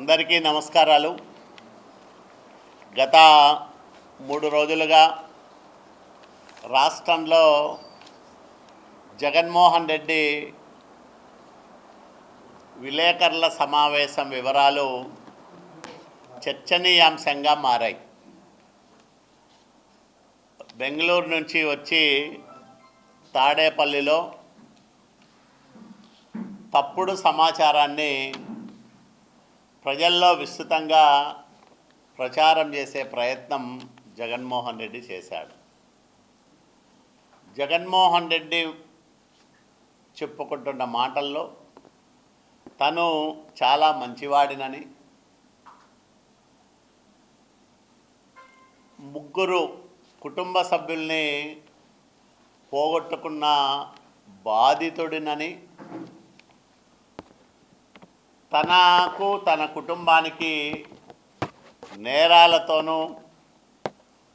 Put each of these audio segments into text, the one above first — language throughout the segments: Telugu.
అందరికీ నమస్కారాలు. గత 3 రోజులుగా రాష్ట్రంలో జగన్మోహన్ రెడ్డి విలేకరుల సమావేశం వివరాలు చర్చనీయాంశంగా మారాయి. బెంగళూరు నుంచి వచ్చి తాడేపల్లిలో తప్పుడు సమాచారాన్ని ప్రజల్లో విస్తృతంగా ప్రచారం చేసే ప్రయత్నం జగన్మోహన్ రెడ్డి చేశాడు. జగన్మోహన్ రెడ్డి చెప్పుకుంటున్న మాటల్లో తను చాలా మంచివాడినని, 3 కుటుంబ సభ్యుల్ని పోగొట్టుకున్న బాధితుడినని, తనకు తన కుటుంబానికి నేరాలతోనూ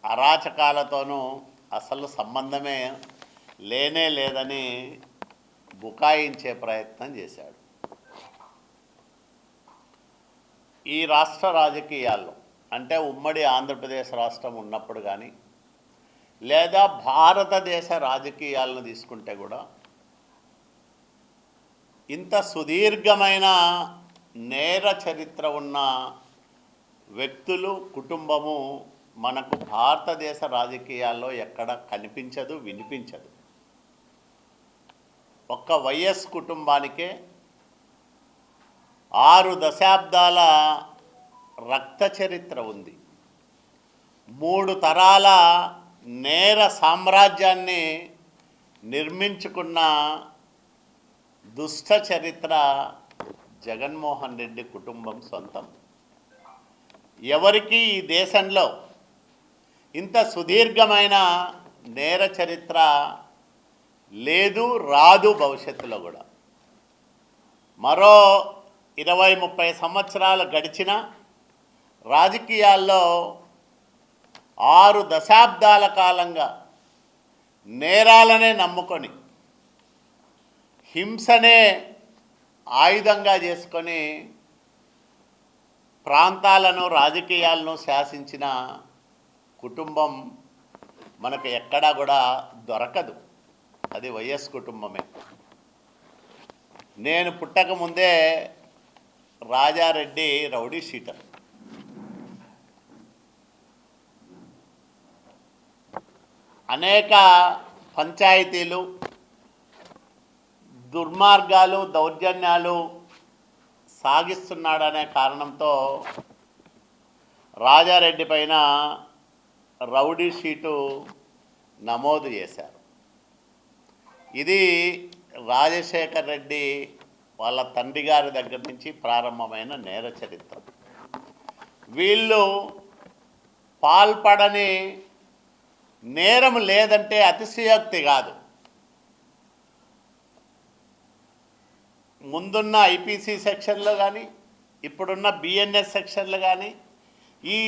అరాచకాలతోనూ అసలు సంబంధమే లేనే లేదని బుకాయించే ప్రయత్నం చేశాడు. ఈ రాష్ట్ర రాజకీయాల్లో అంటే ఉమ్మడి ఆంధ్రప్రదేశ్ రాష్ట్రం ఉన్నప్పుడు కానీ లేదా భారతదేశ రాజకీయాలను తీసుకుంటే కూడా ఇంత సుదీర్ఘమైన నేర చరిత్ర ఉన్న వ్యక్తులు, కుటుంబము మనకు భారతదేశ రాజకీయాల్లో ఎక్కడ కనిపించదు, వినిపించదు. ఒక్క వైఎస్ కుటుంబానికే 6 దశాబ్దాల రక్త చరిత్ర ఉంది. 3 తరాల నేర సామ్రాజ్యాన్ని నిర్మించుకున్న దుష్ట చరిత్ర జగన్మోహన్ రెడ్డి కుటుంబం సొంతం. ఎవరికి ఈ దేశంలో ఇంత సుదీర్ఘమైన నేర చరిత్ర లేదు, రాదు భవిష్యత్తులో కూడా. మరో 20-30 సంవత్సరాలు గడిచిన రాజకీయాల్లో 6 దశాబ్దాల కాలంగా నేరాలనే నమ్ముకొని, హింసనే ఆయుధంగా చేసుకొని ప్రాంతాలను, రాజకీయాలను శాసించిన కుటుంబం మనకు ఎక్కడా కూడా దొరకదు. అది వైఎస్ కుటుంబమే. నేను పుట్టకముందే రాజారెడ్డి రౌడీ షీటర్. అనేక పంచాయతీలు, దుర్మార్గాలు, దౌర్జన్యాలు సాగిస్తున్నాడనే కారణంతో రాజారెడ్డి పైన రౌడీ షీటు నమోదు చేశారు. ఇది రాజశేఖర్ రెడ్డి వాళ్ళ తండ్రి గారి దగ్గర నుంచి ప్రారంభమైన నేర చరిత్ర. వీళ్ళు పాల్పడని నేరం లేదంటే అతిశయోక్తి కాదు. ముందున్న ఐపీసీ సెక్షన్లు కానీ, ఇప్పుడున్న బిఎన్ఎస్ సెక్షన్లు కానీ, ఈ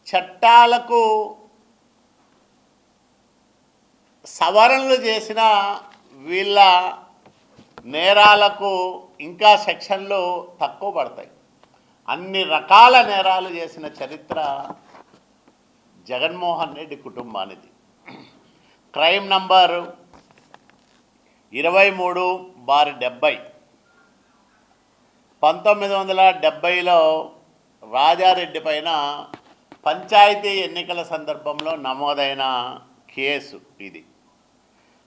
చట్టాలకు సవరణలు చేసిన వీళ్ళ నేరాలకు ఇంకా సెక్షన్లు తక్కువ పడతాయి. అన్ని రకాల నేరాలు చేసిన చరిత్ర జగన్మోహన్ రెడ్డి కుటుంబానిది. క్రైమ్ నంబర్ 23/70 1970లో రాజారెడ్డి పైన పంచాయతీ ఎన్నికల సందర్భంలో నమోదైన కేసు ఇది.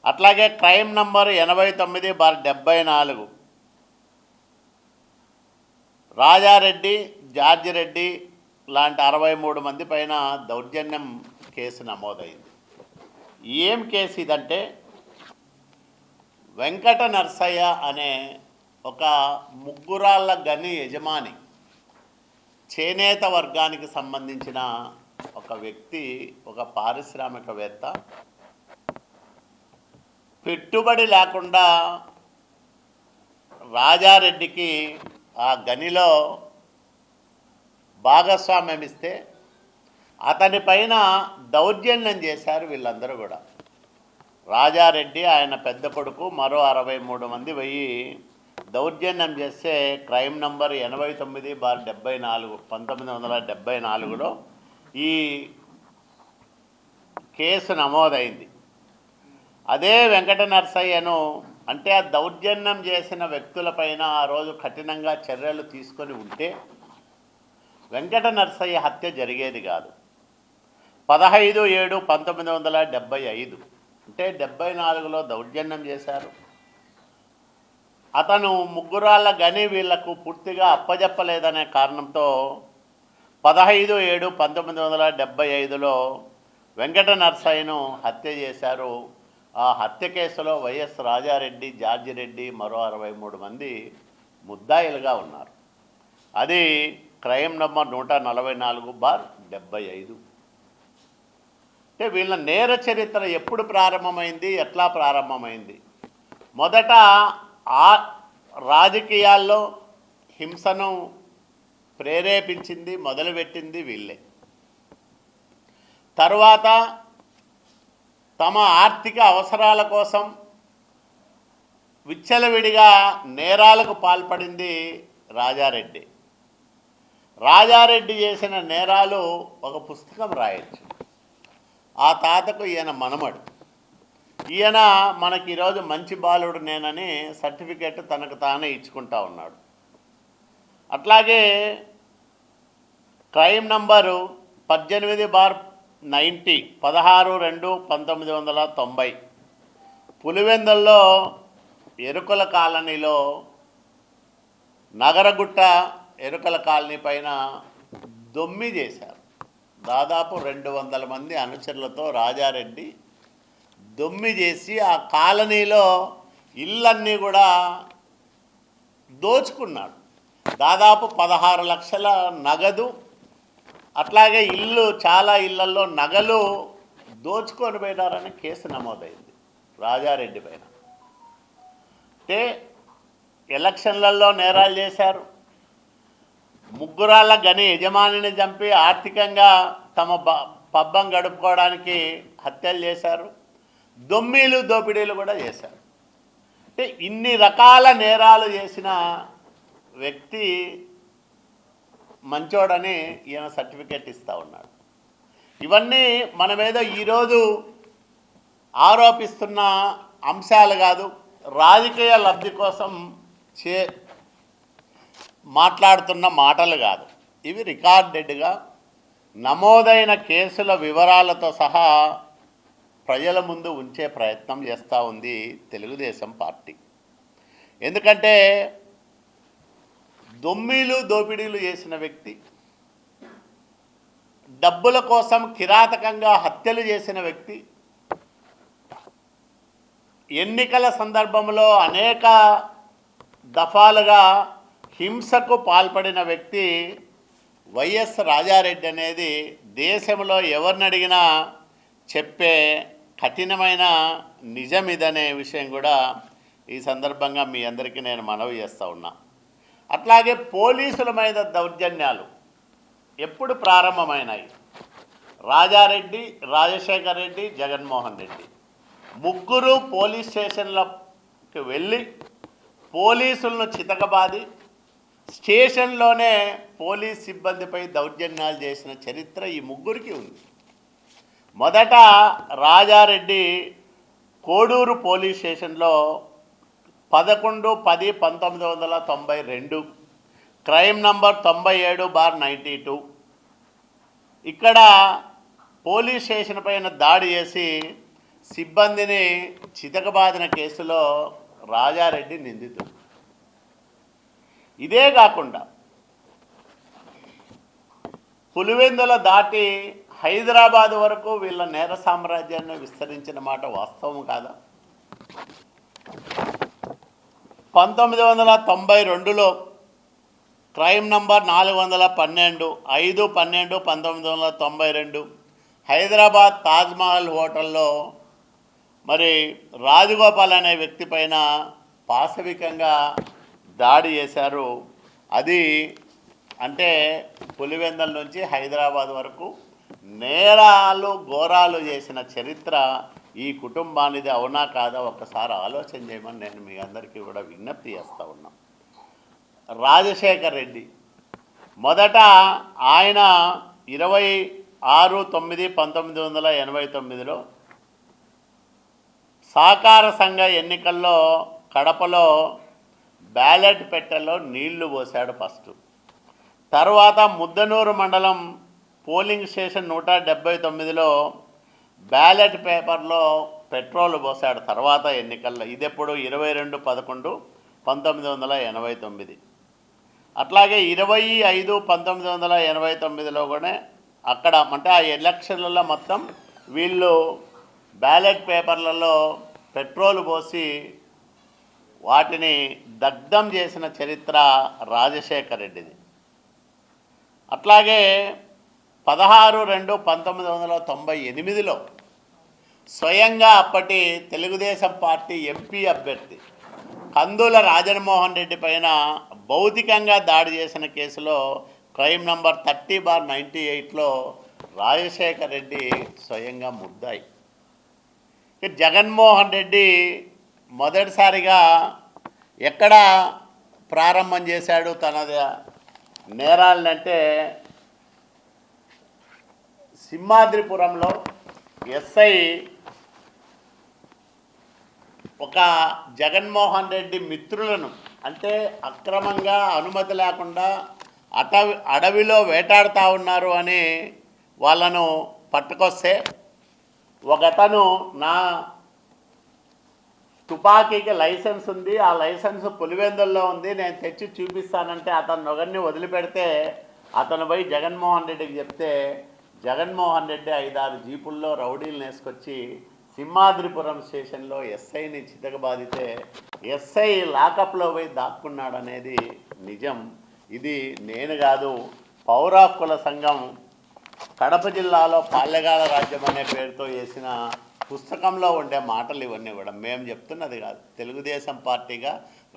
అట్లాగే crime number 89/74 Rajareddy, George Reddy లాంటి 63 మంది పైన దౌర్జన్యం కేసు నమోదైంది. ఏం కేసు ఇదంటే, వెంకట నర్సయ్య అనే ఒక ముగ్గురాళ్ళ గని యజమాని, చేనేత వర్గానికి సంబంధించిన ఒక వ్యక్తి, ఒక పారిశ్రామికవేత్త, పెట్టుబడి లేకుండా రాజారెడ్డికి ఆ గనిలో భాగస్వామ్యం ఇస్తే అతనిపైన దౌర్జన్యం చేశారు వీళ్ళందరూ కూడా. రాజారెడ్డి, ఆయన పెద్ద కొడుకు, మరో 63 మంది పోయి దౌర్జన్యం చేస్తే క్రైమ్ నంబర్ 89/74 1974లో ఈ కేసు నమోదైంది. అదే వెంకట నరసయ్యను అంటే ఆ దౌర్జన్యం చేసిన వ్యక్తులపైన ఆ రోజు కఠినంగా చర్యలు తీసుకొని ఉంటే వెంకట నరసయ్య హత్య జరిగేది కాదు. 15/7/1975 అంటే 74లో దౌర్జన్యం చేశారు. అతను ముగ్గురాళ్ళ గని వీళ్లకు పూర్తిగా అప్పజెప్పలేదనే కారణంతో 15/7/1975లో వెంకట నరసయ్యను హత్య చేశారు. ఆ హత్య కేసులో వైఎస్ రాజారెడ్డి, జార్జి రెడ్డి మరో 63 మంది ముద్దాయిలుగా ఉన్నారు. అది క్రైమ్ నంబర్ 144/75. అంటే వీళ్ళ నేర చరిత్ర ఎప్పుడు ప్రారంభమైంది, ఎట్లా ప్రారంభమైంది? మొదట ఆ రాజకీయాల్లో హింసను ప్రేరేపించింది, మొదలుపెట్టింది వీళ్ళే. తర్వాత తమ ఆర్థిక అవసరాల కోసం విచ్చలవిడిగా నేరాలకు పాల్పడింది రాజారెడ్డి. రాజారెడ్డి చేసిన నేరాలు ఒక పుస్తకం రాయొచ్చు. ఆ తాతకు ఈయన మనమడు. ఈయన మనకి ఈరోజు మంచి బాలుడు నేనని సర్టిఫికేట్ తనకు తానే ఇచ్చుకుంటా ఉన్నాడు. అట్లాగే క్రైమ్ నంబరు 18/90 16/2/1990 పులివెందుల్లో ఎరుకల కాలనీలో నగరగుట్ట ఎరుకల కాలనీ పైన దొమ్మి చేశారు. దాదాపు 200 మంది అనుచరులతో రాజారెడ్డి దొమ్మి చేసి ఆ కాలనీలో ఇళ్ళన్నీ కూడా దోచుకున్నాడు. దాదాపు 16 లక్షల నగదు, అట్లాగే చాలా ఇళ్లలో నగలు దోచుకొని పోయినారని కేసు నమోదైంది రాజారెడ్డి పైన. అంటే ఎలక్షన్లలో నేరాలు చేశారు. ముగ్గురాళ్ళ గని యజమానిని చంపి ఆర్థికంగా తమ పబ్బం గడుపుకోవడానికి హత్యలు చేశారు. దొమ్మీలు దోపిడీలు కూడా చేశారు. అంటే ఇన్ని రకాల నేరాలు చేసిన వ్యక్తి మంచోడని ఈయన సర్టిఫికేట్ ఇస్తూ ఉన్నాడు. ఇవన్నీ మనమేదో ఈరోజు ఆరోపిస్తున్న అంశాలు కాదు, రాజకీయ లబ్ధి కోసం మాట్లాడుతున్న మాటలు కాదు. ఇవి రికార్డెడ్గా నమోదైన కేసుల వివరాలతో సహా ప్రజల ముందు ఉంచే ప్రయత్నం చేస్తూ ఉంది తెలుగుదేశం పార్టీ. ఎందుకంటే దొమ్మీలు దోపిడీలు చేసిన వ్యక్తి, డబ్బుల కోసం కిరాతకంగా హత్యలు చేసిన వ్యక్తి, ఎన్నికల సందర్భంలో అనేక దఫాలుగా హింసకు పాల్పడిన వ్యక్తి వైఎస్ రాజారెడ్డి అనేది దేశంలో ఎవరిని అడిగినా చెప్పే కఠినమైన నిజం ఇదనే విషయం కూడా ఈ సందర్భంగా మీ అందరికీ నేను మనవి చేస్తూ ఉన్నా. అట్లాగే పోలీసుల మీద దౌర్జన్యాలు ఎప్పుడు ప్రారంభమైనాయి? రాజారెడ్డి, రాజశేఖర్ రెడ్డి, జగన్మోహన్ రెడ్డి ముగ్గురు పోలీస్ స్టేషన్లకు వెళ్ళి పోలీసులను చితకబాది స్టేషన్లోనే పోలీస్ సిబ్బందిపై దౌర్జన్యాలు చేసిన చరిత్ర ఈ ముగ్గురికి ఉంది. మొదట రాజారెడ్డి కోడూరు పోలీస్ స్టేషన్లో 11/10/1992 క్రైమ్ నంబర్ 97/92 ఇక్కడ పోలీస్ స్టేషన్ పైన దాడి చేసి సిబ్బందిని చితకబాదిన కేసులో రాజారెడ్డి నిందితుడు. ఇదే కాకుండా పులివెందుల దాటి హైదరాబాద్ వరకు వీళ్ళ నేర సామ్రాజ్యాన్ని విస్తరించిన మాట వాస్తవం కాదా? 1992లో క్రైమ్ నంబర్ 412 5/12/1992 హైదరాబాద్ తాజ్మహల్ హోటల్లో మరి రాజగోపాల్ అనే వ్యక్తి పైన పాశవికంగా దాడి చేశారు. అది అంటే పులివెందుల నుంచి హైదరాబాద్ వరకు నేరాలు ఘోరాలు చేసిన చరిత్ర ఈ కుటుంబానిది అవునా కాదా ఒక్కసారి ఆలోచన చేయమని నేను మీ అందరికీ కూడా విజ్ఞప్తి చేస్తూ ఉన్నాం. రాజశేఖర్ రెడ్డి మొదట ఆయన 26/9/1989లో సహకార సంఘ ఎన్నికల్లో కడపలో బ్యాలెట్ పెట్టెలో నీళ్లు పోశాడు ఫస్ట్. తర్వాత ముద్దనూరు మండలం పోలింగ్ స్టేషన్ 179లో బ్యాలెట్ పేపర్లో పెట్రోల్ పోశాడు తర్వాత ఎన్నికల్లో. ఇదెప్పుడు 22/11/1989. అట్లాగే 25/1989లో కూడా అక్కడ అంటే ఆ ఎలక్షన్లలో మొత్తం వీళ్ళు బ్యాలెట్ పేపర్లలో పెట్రోల్ పోసి వాటిని దగ్ధం చేసిన చరిత్ర రాజశేఖర్ రెడ్డిది. అట్లాగే 16/2/1998లో స్వయంగా అప్పటి తెలుగుదేశం పార్టీ ఎంపీ అభ్యర్థి కందుల రాజమోహన్ రెడ్డి పైన భౌతికంగా దాడి చేసిన కేసులో క్రైమ్ నంబర్ 30/98లో రాజశేఖర్ రెడ్డి స్వయంగా ముద్దాయి. జగన్మోహన్ రెడ్డి మొదటిసారిగా ఎక్కడ ప్రారంభం చేశాడు తన నేరాలనంటే సింహాద్రిపురంలో ఎస్ఐ ఒక జగన్మోహన్ రెడ్డి మిత్రులను అంటే అక్రమంగా అనుమతి లేకుండా అడవిలో వేటాడుతూ ఉన్నారు అని వాళ్ళను పట్టుకొస్తే ఒకతను నా తుపాకీకి లైసెన్స్ ఉంది, ఆ లైసెన్స్ పులివెందుల్లో ఉంది, నేను తెచ్చి చూపిస్తానంటే అతను ఒకరిని వదిలిపెడితే అతను పోయి జగన్మోహన్ రెడ్డికి చెప్తే జగన్మోహన్ రెడ్డి 5-6 జీపుల్లో రౌడీలను వేసుకొచ్చి సింహాద్రిపురం స్టేషన్లో ఎస్ఐని చితకబాదితే ఎస్ఐ లాకప్లో పోయి దాక్కున్నాడనేది నిజం. ఇది నేను కాదు, పౌర హక్కుల సంఘం కడప జిల్లాలో పాల్యగాల రాజ్యం అనే పేరుతో వేసిన పుస్తకంలో ఉండే మాటలు ఇవన్నీ కూడా మేము చెప్తున్నది కాదు. తెలుగుదేశం పార్టీగా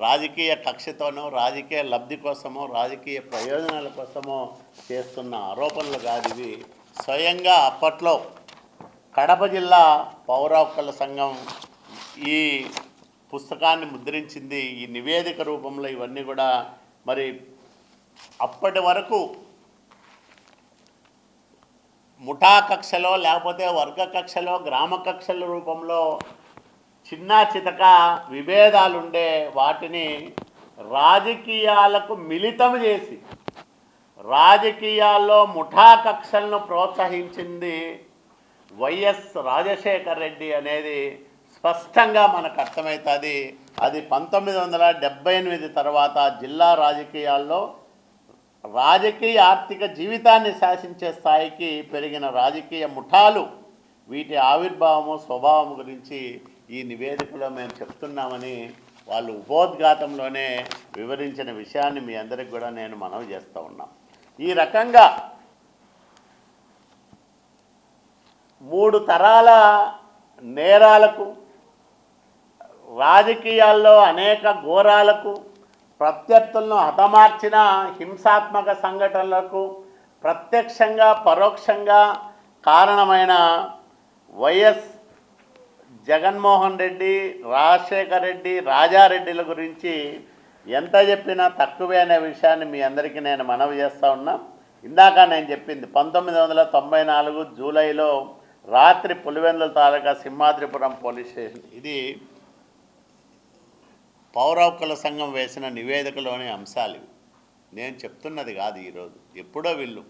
రాజకీయ కక్షతోనో రాజకీయ లబ్ధి కోసమో రాజకీయ ప్రయోజనాల కోసమో చేస్తున్న ఆరోపణలు కాదు ఇవి. స్వయంగా అప్పట్లో కడప జిల్లా పౌర హక్కుల సంఘం ఈ పుస్తకాన్ని ముద్రించింది. ఈ నివేదిక రూపంలో ఇవన్నీ కూడా మరి అప్పటి వరకు ముఠా కక్షలో లేకపోతే వర్గ కక్షలో గ్రామ కక్షల రూపంలో చిన్న చితక విభేదాలుండే వాటిని రాజకీయాలకు మిళితం చేసి రాజకీయాల్లో ముఠా కక్షలను ప్రోత్సహించింది వైఎస్ రాజశేఖర్ రెడ్డి అనేది స్పష్టంగా మనకు అర్థమవుతుంది. అది 1978 తర్వాత జిల్లా రాజకీయాల్లో రాజకీయ ఆర్థిక జీవితాన్ని శాసించే స్థాయికి పెరిగిన రాజకీయ ముఠాలు వీటి ఆవిర్భావము స్వభావం గురించి ఈ నివేదికలో మేము చెప్తున్నామని వాళ్ళు ఉపోద్ఘాతంలోనే వివరించిన విషయాన్ని మీ అందరికి కూడా నేను మనవి చేస్తూ ఉన్నాం. ఈ రకంగా 3 తరాల నేరాలకు రాజకీయాల్లో అనేక ఘోరాలకు ప్రత్యర్థులను హతమార్చిన హింసాత్మక సంఘటనలకు ప్రత్యక్షంగా పరోక్షంగా కారణమైన వైఎస్ జగన్మోహన్ రెడ్డి, రాజశేఖర్ రెడ్డి, రాజారెడ్డిల గురించి ఎంత చెప్పినా తక్కువే అనే విషయాన్ని మీ అందరికీ నేను మనవి చేస్తూ ఉన్నా. ఇందాక నేను చెప్పింది 1994 జూలైలో రాత్రి పులివెందుల తాలూకా సింహాద్రిపురం పోలీస్ స్టేషన్, ఇది పౌర హక్కుల సంఘం వేసిన నివేదికలోని అంశాలు ఇవి. నేను చెప్తున్నది కాదు ఈరోజు, ఎప్పుడో వీళ్ళు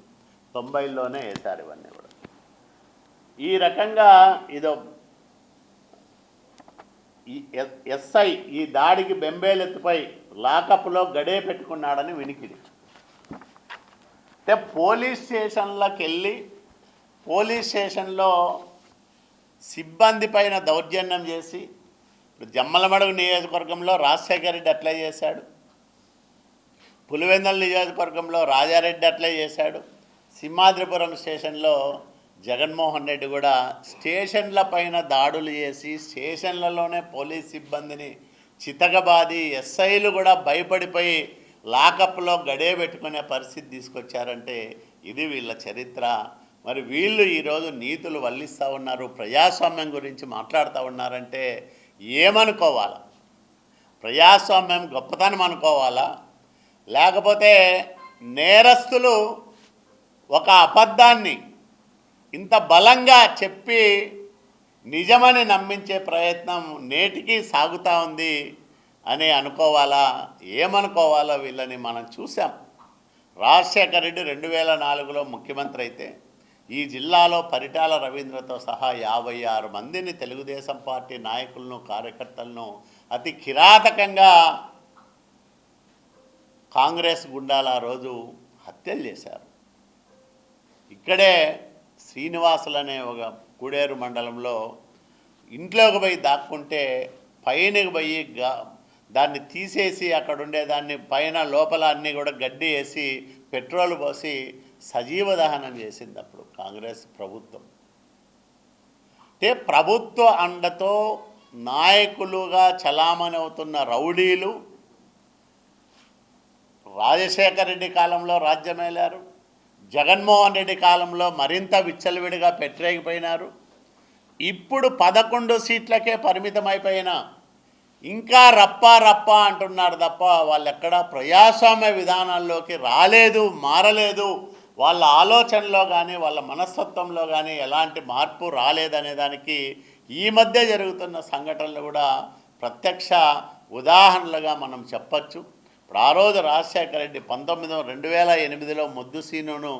90లోనే వేశారు ఇవన్నీ కూడా. ఈ రకంగా ఇదో ఎస్ఐ ఈ దాడికి బెంబేలెత్తుపై లాకప్లో గడే పెట్టుకున్నాడని వినికిడి. అంటే పోలీస్ స్టేషన్లకు వెళ్ళి పోలీస్ స్టేషన్లో సిబ్బంది పైన దౌర్జన్యం చేసి, ఇప్పుడు జమ్మలమడుగు నియోజకవర్గంలో రాజశేఖర్ రెడ్డి అట్లే చేశాడు, పులివెందుల నియోజకవర్గంలో రాజారెడ్డి అట్లే చేశాడు, సింహాద్రిపురం స్టేషన్లో జగన్మోహన్ రెడ్డి కూడా స్టేషన్ల పైన దాడులు చేసి స్టేషన్లలోనే పోలీస్ సిబ్బందిని చితకబాది ఎస్ఐలు కూడా భయపడిపోయి లాకప్లో గడే పెట్టుకునే పరిస్థితి తీసుకొచ్చారంటే ఇది వీళ్ళ చరిత్ర. మరి వీళ్ళు ఈరోజు నీతులు వల్లిస్తూ ఉన్నారు, ప్రజాస్వామ్యం గురించి మాట్లాడుతూ ఉన్నారంటే ఏమనుకోవాలా? ప్రజాస్వామ్యం గొప్పతనం అనుకోవాలా? లేకపోతే నేరస్తులు ఒక అబద్ధాన్ని ఇంత బలంగా చెప్పి నిజమని నమ్మించే ప్రయత్నం నేటికి సాగుతూ ఉంది అని అనుకోవాలా? ఏమనుకోవాలో వీళ్ళని మనం చూసాం. రాజశేఖర రెడ్డి 2004లో ముఖ్యమంత్రి అయితే ఈ జిల్లాలో పరిటాల రవీంద్రతో సహా 56 మందిని తెలుగుదేశం పార్టీ నాయకులను, కార్యకర్తలను అతి కిరాతకంగా కాంగ్రెస్ గుండాలు ఆ రోజు హత్యలు చేశారు. ఇక్కడే శ్రీనివాసులు అనే ఒక కూడేరు మండలంలో ఇంట్లోకి పోయి దాక్కుంటే పైనకి పోయి దాన్ని తీసేసి అక్కడ ఉండేదాన్ని పైన లోపల అన్నీ కూడా గడ్డి వేసి పెట్రోల్ పోసి సజీవ దహనం చేసింది అప్పుడు కాంగ్రెస్ ప్రభుత్వం. అంటే ప్రభుత్వ అండతో నాయకులుగా చలామణి అవుతున్న రౌడీలు రాజశేఖర రెడ్డి కాలంలో రాజ్యమేలారు, జగన్మోహన్ రెడ్డి కాలంలో మరింత విచ్చలవిడిగా పెట్టరేగిపోయినారు. ఇప్పుడు 11 సీట్లకే పరిమితమైపోయినా ఇంకా రప్పా అంటున్నారు తప్ప వాళ్ళు ఎక్కడా ప్రజాస్వామ్య విధానాల్లోకి రాలేదు, మారలేదు. వాళ్ళ ఆలోచనలో కానీ వాళ్ళ మనస్తత్వంలో కానీ ఎలాంటి మార్పు రాలేదనే దానికి ఈ మధ్య జరుగుతున్న సంఘటనలు కూడా ప్రత్యక్ష ఉదాహరణలుగా మనం చెప్పచ్చు. ఇప్పుడు ఆ రోజు రాజశేఖర రెడ్డి 2008లో ముద్దు సీనును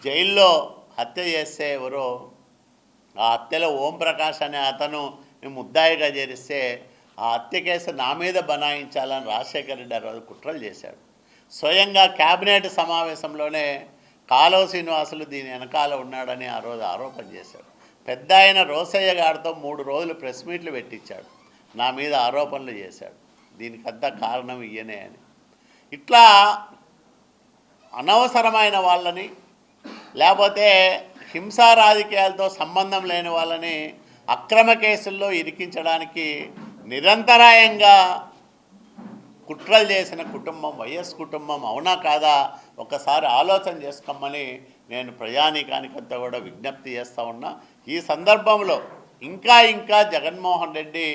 జైల్లో హత్య చేస్తే ఎవరో ఆ హత్యలో ఓంప్రకాష్ అనే అతను ముద్దాయిగా చేరిస్తే ఆ హత్య కేసు నా మీద బనాయించాలని రాజశేఖర రెడ్డి ఆ రోజు కుట్రలు చేశాడు. స్వయంగా క్యాబినెట్ సమావేశంలోనే కాలువ శ్రీనివాసులు దీని వెనకాల ఉన్నాడని ఆ రోజు ఆరోపణ చేశాడు. పెద్ద ఆయన రోసయ్య గారితో 3 రోజులు ప్రెస్ మీట్లు పెట్టించాడు, నా మీద ఆరోపణలు చేశాడు, దీనికంతా కారణం ఈయనే అని. ఇట్లా అనవసరమైన వాళ్ళని లేకపోతే హింసా రాజకీయాలతో సంబంధం లేని వాళ్ళని అక్రమ కేసుల్లో ఇరికించడానికి నిరంతరాయంగా కుట్రలు చేసిన కుటుంబం వైఎస్ కుటుంబం. అవునా కాదా ఒకసారి ఆలోచన చేసుకోమని నేను ప్రజానీకానికంతా కూడా విజ్ఞప్తి చేస్తూ ఉన్నా. ఈ సందర్భంలో ఇంకా జగన్మోహన్ రెడ్డి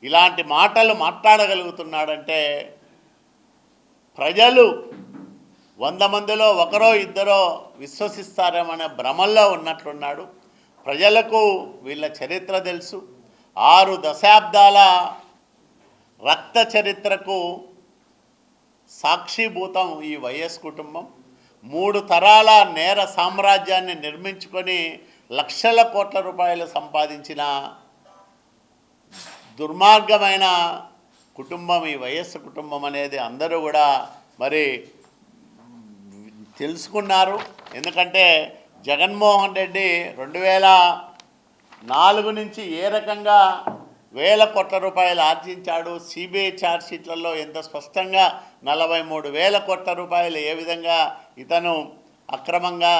ఇలాంటి మాటలు మాట్లాడగలుగుతున్నాడంటే ప్రజలు 100 మందిలో ఒకరో ఇద్దరో విశ్వసిస్తారేమనే భ్రమల్లో ఉన్నట్లున్నాడు. ప్రజలకు వీళ్ళ చరిత్ర తెలుసు. 6 దశాబ్దాల రక్త చరిత్రకు సాక్షిభూతం ఈ వైఎస్ కుటుంబం. 3 తరాల నేర సామ్రాజ్యాన్ని నిర్మించుకొని లక్షల కోట్ల రూపాయలు సంపాదించిన దుర్మార్గమైన కుటుంబం ఈ వైఎస్ కుటుంబం అనేది అందరూ కూడా మరి తెలుసుకున్నారు. ఎందుకంటే జగన్మోహన్ రెడ్డి 2004 నుంచి ఏ రకంగా వేల కోట్ల రూపాయలు ఆర్జించాడు, సిబిఐ ఛార్జ్షీట్లలో ఎంత స్పష్టంగా 43,000 కోట్ల రూపాయలు ఏ విధంగా ఇతను అక్రమంగా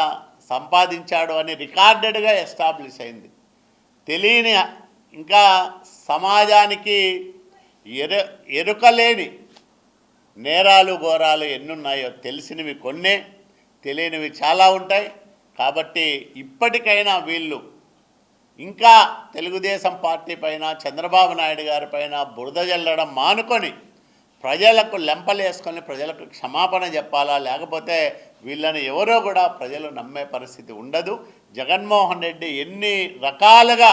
సంపాదించాడు అని రికార్డెడ్గా ఎస్టాబ్లిష్ అయింది. తెలియని ఇంకా సమాజానికి ఎరుకలేని నేరాలు ఘోరాలు ఎన్నున్నాయో తెలిసినవి కొన్నే, తెలియనివి చాలా ఉంటాయి. కాబట్టి ఇప్పటికైనా వీళ్ళు ఇంకా తెలుగుదేశం పార్టీ పైన, చంద్రబాబు నాయుడు గారి పైన బురద జల్లడం మానుకొని ప్రజలకు లెంపలేసుకొని ప్రజలకు క్షమాపణ చెప్పాలా, లేకపోతే వీళ్ళని ఎవరో కూడా ప్రజలు నమ్మే పరిస్థితి ఉండదు. జగన్మోహన్ రెడ్డి ఎన్ని రకాలుగా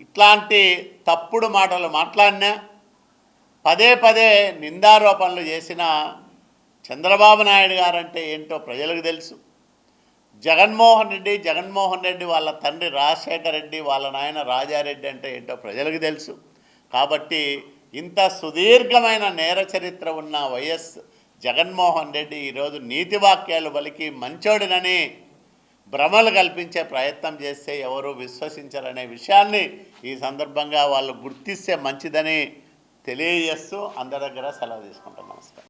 ఇట్లాంటి తప్పుడు మాటలు మాట్లాడినా, పదే నిందారోపణలు చేసిన చంద్రబాబు నాయుడు గారంటే ఏంటో ప్రజలకు తెలుసు. జగన్మోహన్ రెడ్డి వాళ్ళ తండ్రి రాజశేఖర రెడ్డి, వాళ్ళ నాయన రాజారెడ్డి అంటే ఏంటో ప్రజలకు తెలుసు. కాబట్టి ఇంత సుదీర్ఘమైన నేర చరిత్ర ఉన్న వైఎస్ జగన్మోహన్ రెడ్డి ఈరోజు నీతి వాక్యాలు పలికి మంచోడినని భ్రమలు కల్పించే ప్రయత్నం చేస్తే ఎవరు విశ్వసించరనే విషయాన్ని ఈ సందర్భంగా వాళ్ళు గుర్తిస్తే మంచిదని తెలియజేస్తూ అందరి దగ్గర సెలవు తీసుకుంటాం. నమస్కారం.